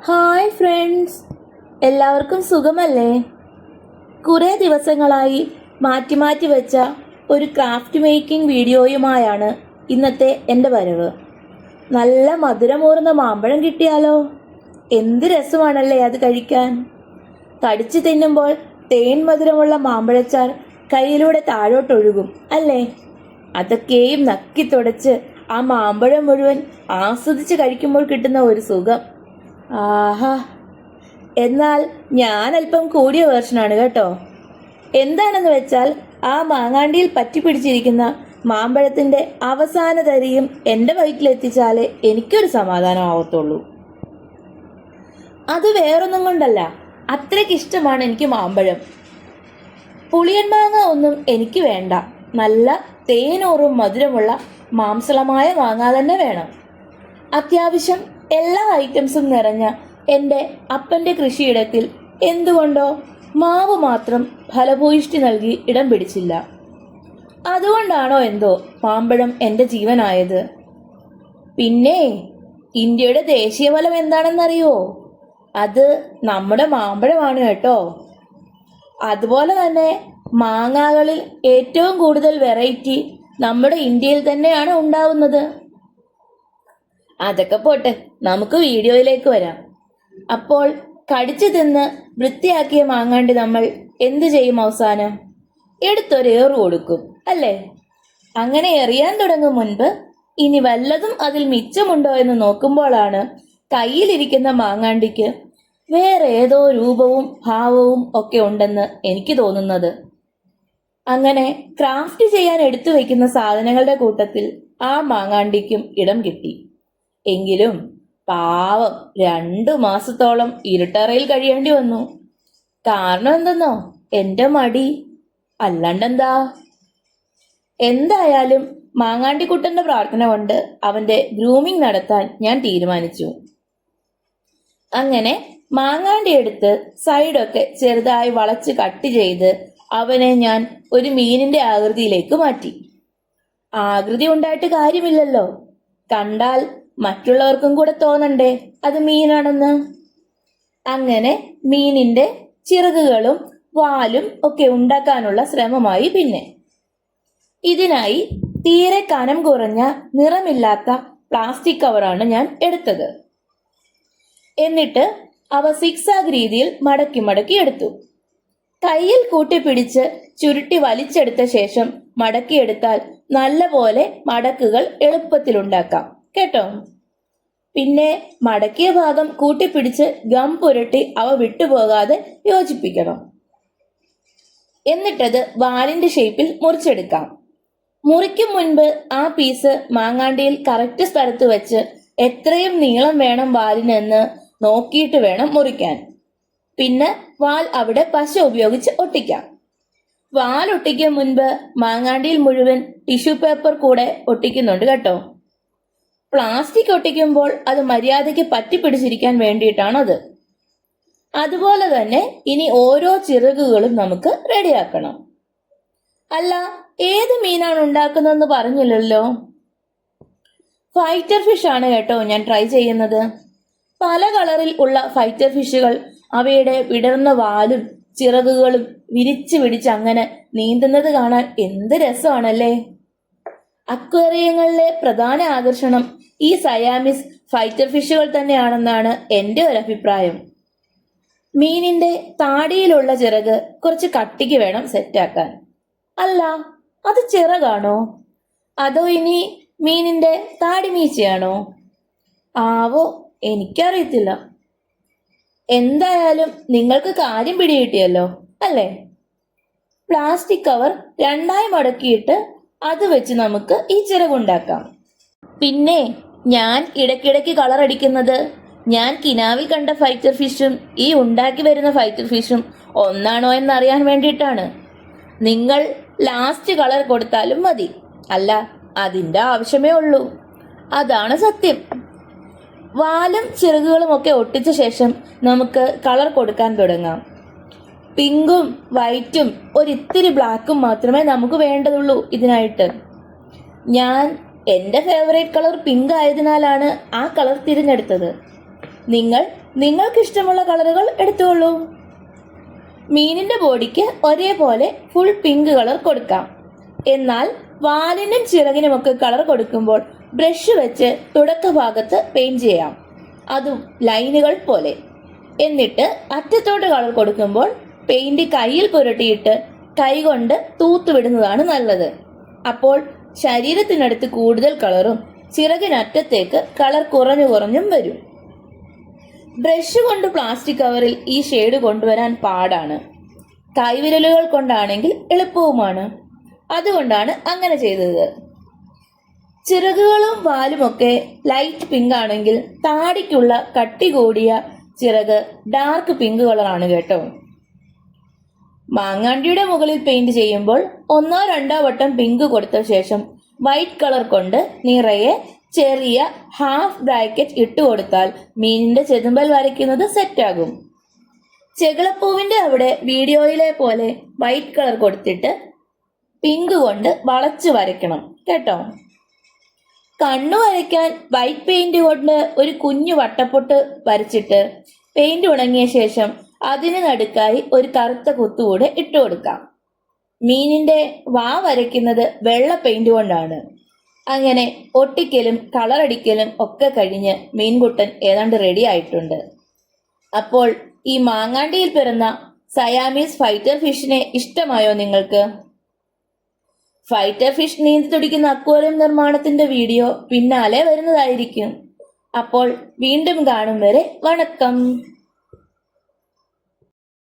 Hi friends, എല്ലാവർക്കും സുഖമല്ലേ? കുറേ ദിവസങ്ങളായി മാറ്റി മാറ്റി വെച്ച ഒരു ക്രാഫ്റ്റ് മേക്കിംഗ് വീഡിയോയുമായാണ് ഇന്നത്തെ എൻ്റെ വരവ്. നല്ല മധുരമൂർന്ന മാമ്പഴം കിട്ടിയാലോ? എന്ത് രസമാണല്ലേ അത് കഴിക്കാൻ. കടിച്ചു തിന്നുമ്പോൾ തേൻ മധുരമുള്ള മാമ്പഴച്ചാർ കയ്യിലൂടെ താഴോട്ടൊഴുകും അല്ലേ? അതൊക്കെയും നക്കി തുടച്ച് ആ മാമ്പഴം മുഴുവൻ ആസ്വദിച്ച് കഴിക്കുമ്പോൾ കിട്ടുന്ന ഒരു സുഖം. ആഹാ! എന്നാൽ ഞാൻ അല്പം കൂടിയ വേർഷനാണ് കേട്ടോ. എന്താണെന്ന് വെച്ചാൽ ആ മാങ്ങാണ്ടിയിൽ പറ്റിപ്പിടിച്ചിരിക്കുന്ന മാമ്പഴത്തിൻ്റെ അവസാന തരിയും എൻ്റെ വയറ്റിലെത്തിച്ചാലേ എനിക്കൊരു സമാധാനമാവത്തുള്ളൂ. അത് വേറൊന്നും കൊണ്ടല്ല, അത്രയ്ക്കിഷ്ടമാണ് എനിക്ക് മാമ്പഴം. പുളിയൻ മാങ്ങ ഒന്നും എനിക്ക് വേണ്ട. നല്ല തേനൂറും മധുരമുള്ള മാംസളമായ മാങ്ങ തന്നെ വേണം. അത്യാവശ്യം എല്ലാ ഐറ്റംസും നിറഞ്ഞ എൻ്റെ അപ്പൻ്റെ കൃഷിയിടത്തിൽ എന്തുകൊണ്ടോ മാവ് മാത്രം ഫലഭൂയിഷ്ടി നൽകി ഇടം പിടിച്ചില്ല. അതുകൊണ്ടാണോ എന്തോ മാമ്പഴം എൻ്റെ ജീവനായത്. പിന്നെ ഇന്ത്യയുടെ ദേശീയ ഫലം എന്താണെന്നറിയോ? അത് നമ്മുടെ മാമ്പഴമാണ് കേട്ടോ. അതുപോലെ തന്നെ മാങ്ങകളിൽ ഏറ്റവും കൂടുതൽ വെറൈറ്റി നമ്മുടെ ഇന്ത്യയിൽ തന്നെയാണ് ഉണ്ടാവുന്നത്. അതൊക്കെ പോട്ടെ, നമുക്ക് വീഡിയോയിലേക്ക് വരാം. അപ്പോൾ കടിച്ചു തിന്ന് വൃത്തിയാക്കിയ മാങ്ങാണ്ടി നമ്മൾ എന്തു ചെയ്യും? അവസാനം എടുത്തൊരേറു കൊടുക്കും അല്ലേ? അങ്ങനെ എറിയാൻ തുടങ്ങും മുൻപ് ഇനി വല്ലതും അതിൽ മിച്ചമുണ്ടോ എന്ന് നോക്കുമ്പോഴാണ് കയ്യിലിരിക്കുന്ന മാങ്ങാണ്ടിക്ക് വേറെ ഏതോ രൂപവും ഭാവവും ഒക്കെ ഉണ്ടെന്ന് എനിക്ക് തോന്നുന്നത്. അങ്ങനെ ക്രാഫ്റ്റ് ചെയ്യാൻ എടുത്തു വയ്ക്കുന്ന സാധനങ്ങളുടെ കൂട്ടത്തിൽ ആ മാങ്ങാണ്ടിക്കും ഇടം കിട്ടി. എങ്കിലും പാവം 2 മാസത്തോളം ഇരുട്ടറയിൽ കഴിയേണ്ടി വന്നു. കാരണം എന്തെന്നോ? എൻ്റെ മടി. അല്ലാണ്ടെന്താ? എന്തായാലും മാങ്ങാണ്ടിക്കുട്ടന്റെ പ്രാർത്ഥന കൊണ്ട് അവന്റെ ഗ്രൂമിംഗ് നടത്താൻ ഞാൻ തീരുമാനിച്ചു. അങ്ങനെ മാങ്ങാണ്ടി എടുത്ത് സൈഡൊക്കെ ചെറുതായി വളച്ച് കട്ട് ചെയ്ത് അവനെ ഞാൻ ഒരു മീനിന്റെ ആകൃതിയിലേക്ക് മാറ്റി. ആകൃതി ഉണ്ടായിട്ട് കാര്യമില്ലല്ലോ, കണ്ടാൽ മറ്റുള്ളവർക്കും കൂടെ തോന്നണ്ടേ അത് മീനാണെന്ന്. അങ്ങനെ മീനിന്റെ ചിറകുകളും വാലും ഒക്കെ ഉണ്ടാക്കാനുള്ള ശ്രമമായി. പിന്നെ ഇതിനായി തീരെ കനം കുറഞ്ഞ നിറമില്ലാത്ത പ്ലാസ്റ്റിക് കവറാണ് ഞാൻ എടുത്തത്. എന്നിട്ട് അവ സിക്സാഗ് രീതിയിൽ മടക്കി മടക്കി എടുത്തു. കയ്യിൽ കൂട്ടിപ്പിടിച്ച് ചുരുട്ടി വലിച്ചെടുത്ത ശേഷം മടക്കിയെടുത്താൽ നല്ലപോലെ മടക്കുകൾ എളുപ്പത്തിലുണ്ടാക്കാം കേട്ടോ. പിന്നെ മടക്കിയ ഭാഗം കൂട്ടിപ്പിടിച്ച് ഗം പുരട്ടി അവ വിട്ടുപോകാതെ യോജിപ്പിക്കണം. എന്നിട്ടത് വാലിന്റെ ഷേപ്പിൽ മുറിച്ചെടുക്കാം. മുറിക്കും മുൻപ് ആ പീസ് മാങ്ങാണ്ടിയിൽ കറക്റ്റ് സ്ഥലത്ത് വെച്ച് എത്രയും നീളം വേണം വാലിനെന്ന് നോക്കിയിട്ട് വേണം മുറിക്കാൻ. പിന്നെ വാൽ അവിടെ പശ ഉപയോഗിച്ച് ഒട്ടിക്കാം. വാൽ ഒട്ടിക്കും മുൻപ് മാങ്ങാണ്ടിയിൽ മുഴുവൻ ടിഷ്യൂ പേപ്പർ കൂടെ ഒട്ടിക്കുന്നുണ്ട് കേട്ടോ. പ്ലാസ്റ്റിക് ഒട്ടിക്കുമ്പോൾ അത് മര്യാദയ്ക്ക് പറ്റിപ്പിടിച്ചിരിക്കാൻ വേണ്ടിയിട്ടാണത്. അതുപോലെ തന്നെ ഇനി ഓരോ ചിറകുകളും നമുക്ക് റെഡിയാക്കണം. അല്ല, ഏത് മീനാണ് ഉണ്ടാക്കുന്നതെന്ന് പറഞ്ഞില്ലല്ലോ. ഫൈറ്റർ ഫിഷ് ആണ് കേട്ടോ ഞാൻ ട്രൈ ചെയ്യുന്നത്. പല കളറിൽ ഉള്ള ഫൈറ്റർ ഫിഷുകൾ അവയുടെ വിടർന്ന വാലും ചിറകുകളും വിരിച്ചു പിടിച്ച് അങ്ങനെ നീന്തുന്നത് കാണാൻ എന്ത് രസമാണല്ലേ. അക്വേറിയങ്ങളിലെ പ്രധാന ആകർഷണം ഈ സയാമിസ് ഫൈറ്റർ ഫിഷുകൾ തന്നെയാണെന്നാണ് എൻ്റെ ഒരു അഭിപ്രായം. മീനിന്റെ താടിയിലുള്ള ചിറക് കുറച്ച് കട്ടിക്ക് വേണം സെറ്റാക്കാൻ. അല്ല, അത് ചിറകാണോ അതോ ഇനി മീനിന്റെ താടി മീശയാണോ? ആവോ, എനിക്കറിയത്തില്ല. എന്തായാലും നിങ്ങൾക്ക് കാര്യം പിടികിട്ടിയല്ലോ അല്ലേ? പ്ലാസ്റ്റിക് കവർ 2ആയി മടക്കിയിട്ട് അത് വെച്ച് നമുക്ക് ഈ ചിറകുണ്ടാക്കാം. പിന്നെ ഞാൻ ഇടയ്ക്കിടയ്ക്ക് കളർ അടിക്കുന്നത് ഞാൻ കിനാവിൽ കണ്ട ഫൈറ്റർ ഫിഷും ഈ ഉണ്ടാക്കി വരുന്ന ഫൈറ്റർ ഫിഷും ഒന്നാണോ എന്നറിയാൻ വേണ്ടിയിട്ടാണ്. നിങ്ങൾ ലാസ്റ്റ് കളർ കൊടുത്താലും മതി. അല്ല, അതിൻ്റെ ആവശ്യമേ ഉള്ളൂ. അതാണ് സത്യം. വാലും ചിറകുകളും ഒക്കെ ഒട്ടിച്ച ശേഷം നമുക്ക് കളർ കൊടുക്കാൻ തുടങ്ങാം. പിങ്കും വൈറ്റും ഒരിത്തിരി ബ്ലാക്കും മാത്രമേ നമുക്ക് വേണ്ടതുള്ളൂ ഇതിനായിട്ട്. ഞാൻ എൻ്റെ ഫേവറേറ്റ് കളർ പിങ്ക് ആയതിനാലാണ് ആ കളർ തിരഞ്ഞെടുത്തത്. നിങ്ങൾക്കിഷ്ടമുള്ള കളറുകൾ എടുത്തുകൊള്ളൂ. മീനിന്റെ ബോഡിക്ക് ഒരേപോലെ ഫുൾ പിങ്ക് കളർ കൊടുക്കാം. എന്നാൽ വാലിനും ചിറകിനുമൊക്കെ കളർ കൊടുക്കുമ്പോൾ ബ്രഷ് വെച്ച് തുടക്ക ഭാഗത്ത് പെയിന്റ് ചെയ്യാം, അതും ലൈനുകൾ പോലെ. എന്നിട്ട് അറ്റത്തോട്ട് കളർ കൊടുക്കുമ്പോൾ പെയിന്റ് കയ്യിൽ പുരട്ടിയിട്ട് കൈകൊണ്ട് തൂത്തുവിടുന്നതാണ് നല്ലത്. അപ്പോൾ ശരീരത്തിനടുത്ത് കൂടുതൽ കളറും ചിറകിനറ്റത്തേക്ക് കളർ കുറഞ്ഞും വരും. ബ്രഷ് കൊണ്ട് പ്ലാസ്റ്റിക് കവറിൽ ഈ ഷെയ്ഡ് കൊണ്ടുവരാൻ പാടാണ്. കൈവിരലുകൾ കൊണ്ടാണെങ്കിൽ എളുപ്പവുമാണ്. അതുകൊണ്ടാണ് അങ്ങനെ ചെയ്തത്. ചിറകുകളും വാലുമൊക്കെ ലൈറ്റ് പിങ്ക് ആണെങ്കിൽ താടിക്കുള്ള കട്ടി കൂടിയ ചിറക് ഡാർക്ക് പിങ്ക് കളറാണ് കേട്ടോ. മാങ്ങാണ്ടിയുടെ മുകളിൽ പെയിന്റ് ചെയ്യുമ്പോൾ 1-2 വട്ടം പിങ്ക് കൊടുത്ത ശേഷം വൈറ്റ് കളർ കൊണ്ട് നിറയെ ചെറിയ ഹാഫ് ബ്രാക്കറ്റ് ഇട്ടുകൊടുത്താൽ മീനിന്റെ ചെതുമ്പൽ വരയ്ക്കുന്നത് സെറ്റാകും. ചെകിളപ്പൂവിന്റെ അവിടെ വീഡിയോയിലെ പോലെ വൈറ്റ് കളർ കൊടുത്തിട്ട് പിങ്ക് കൊണ്ട് വളച്ചു വരയ്ക്കണം കേട്ടോ. കണ്ണു വരയ്ക്കാൻ വൈറ്റ് പെയിന്റ് കൊണ്ട് ഒരു കുഞ്ഞു വട്ടപ്പൊട്ട് വരച്ചിട്ട് പെയിന്റ് ഉണങ്ങിയ ശേഷം അതിന് നടുക്കായി ഒരു കറുത്ത കുത്തുകൂടെ ഇട്ടു കൊടുക്കാം. മീനിന്റെ വാ വരയ്ക്കുന്നത് വെള്ള പെയിന്റ് കൊണ്ടാണ്. അങ്ങനെ ഒട്ടിക്കലും കളറടിക്കലും ഒക്കെ കഴിഞ്ഞ് മീൻകുട്ടൻ ഏതാണ്ട് റെഡി ആയിട്ടുണ്ട്. അപ്പോൾ ഈ മാങ്ങാണ്ടിയിൽ പിറന്ന സയാമീസ് ഫൈറ്റർ ഫിഷിനെ ഇഷ്ടമായോ നിങ്ങൾക്ക്? ഫൈറ്റർ ഫിഷ് നീന്തി തുടിക്കുന്ന അക്വേറിയം നിർമ്മാണത്തിന്റെ വീഡിയോ പിന്നാലെ വരുന്നതായിരിക്കും. അപ്പോൾ വീണ്ടും കാണും വരെ വണക്കം.